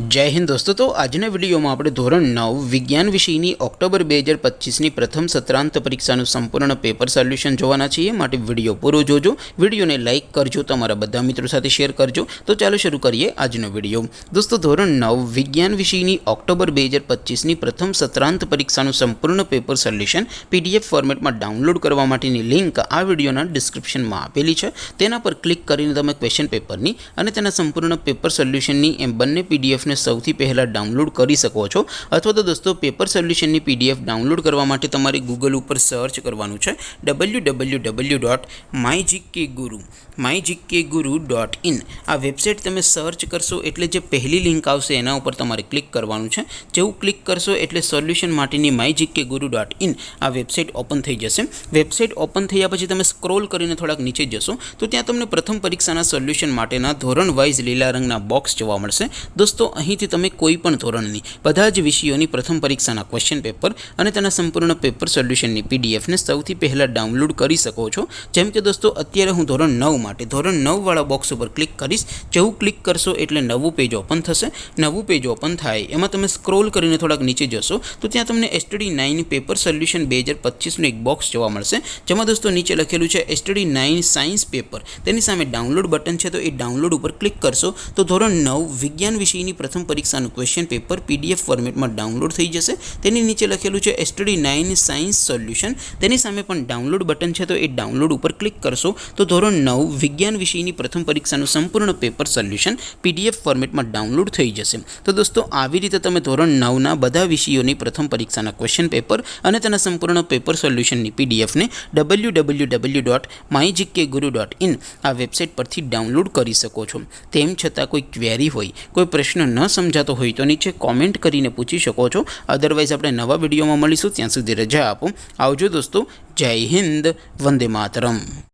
जय हिंद दोस्तों। तो आजना विडियो में આપણે ધોરણ 9 વિજ્ઞાન વિષયની ઓક્ટોબર 2025ની પ્રથમ સત્રાંત પરીક્ષાનું સંપૂર્ણ પેપર સોલ્યુશન જોવાના છીએ। માટે વિડિયો પૂરો જોજો, વિડિયોને લાઈક કરજો, તમારા બધા મિત્રો સાથે શેર કરજો। તો ચાલો શરૂ કરીએ આજનો વિડિયો। દોસ્તો ધોરણ 9 વિજ્ઞાન વિષયની ઓક્ટોબર 2025ની પ્રથમ સત્રાંત પરીક્ષાનું સંપૂર્ણ પેપર સોલ્યુશન પીડીએફ ફોર્મેટમાં ડાઉનલોડ કરવા માટેની લિંક આ વિડિયોના ડિસ્ક્રિપ્શનમાં આપેલી છે। તેના પર ક્લિક કરીને તમે ક્વેશ્ચન પેપરની અને તેના સંપૂર્ણ પેપર સોલ્યુશનની એમ બંને પીડીએફ ने સૌથી પહેલા ડાઉનલોડ કરી શકો છો। અથવા તો દોસ્તો પેપર સોલ્યુશનની પીડીએફ ડાઉનલોડ કરવા માટે તમારે ગૂગલ ઉપર સર્ચ કરવાનું છે www.mygkguru.in। આ વેબસાઇટ તમે સર્ચ કરશો એટલે જે પહેલી લિંક આવશે એના ઉપર તમારે ક્લિક કરવાનું છે। જેવું ક્લિક કરશો એટલે સોલ્યુશન માટેની mygkguru.in આ વેબસાઇટ ઓપન થઈ જશે। વેબસાઇટ ઓપન થયા પછી તમે સ્ક્રોલ કરીને થોડાક નીચે જશો તો ત્યાં તમને પ્રથમ પરીક્ષાના સોલ્યુશન માટેના ધોરણ વાઇઝ લીલા રંગના બોક્સ જોવા મળશે। દોસ્તો અહીંથી તમે કોઈપણ ધોરણની બધા જ વિષયોની પ્રથમ પરીક્ષાના ક્વેશ્ચન પેપર અને તેના સંપૂર્ણ પેપર સોલ્યુશનની પીડીએફને સૌથી પહેલાં ડાઉનલોડ કરી શકો છો। જેમ કે દોસ્તો અત્યારે હું ધોરણ 9 માટે ધોરણ 9 વાળા બોક્સ ઉપર ક્લિક કરીશ। જેવું ક્લિક કરશો એટલે નવું પેજ ઓપન થશે। નવું પેજ ઓપન થાય એમાં તમે સ્ક્રોલ કરીને થોડાક નીચે જશો તો ત્યાં તમને STD9 પેપર સોલ્યુશન 2025નું એક બોક્સ જોવા મળશે। જેમાં દોસ્તો નીચે લખેલું છે STD9 સાયન્સ પેપર, તેની સામે ડાઉનલોડ બટન છે તો એ ડાઉનલોડ ઉપર ક્લિક કરશો તો ધોરણ 9 વિજ્ઞાન વિષયની પ્રથમ પરીક્ષાનું ક્વેશ્ચન પેપર પીડીએફ ફોર્મેટમાં ડાઉનલોડ થઈ જશે। તેની નીચે લખેલું છે STD9 સાયન્સ સોલ્યુશન, તેની સામે પણ ડાઉનલોડ બટન છે તો એ ડાઉનલોડ ઉપર ક્લિક કરશો તો ધોરણ 9 વિજ્ઞાન વિષયની પ્રથમ પરીક્ષાનું સંપૂર્ણ પેપર સોલ્યુશન પીડીએફ ફોર્મેટમાં ડાઉનલોડ થઈ જશે। તો દોસ્તો આવી રીતે તમે ધોરણ 9ના બધા વિષયોની પ્રથમ પરીક્ષાના ક્વેશ્ચન પેપર અને તેના સંપૂર્ણ પેપર સોલ્યુશનની પીડીએફને www.mygkguru.in આ વેબસાઇટ પરથી ડાઉનલોડ કરી શકો છો। તેમ છતાં કોઈ ક્વેરી હોય, કોઈ પ્રશ્ન ન સમજાતો હોય તો નીચે કોમેન્ટ કરીને પૂછી શકો છો। અદરવાઇઝ આપણે નવા વિડીયોમાં મળીશું, ત્યાં સુધી રજા આપો। આવજો દોસ્તો, જય હિન્દ, વંદે માતરમ।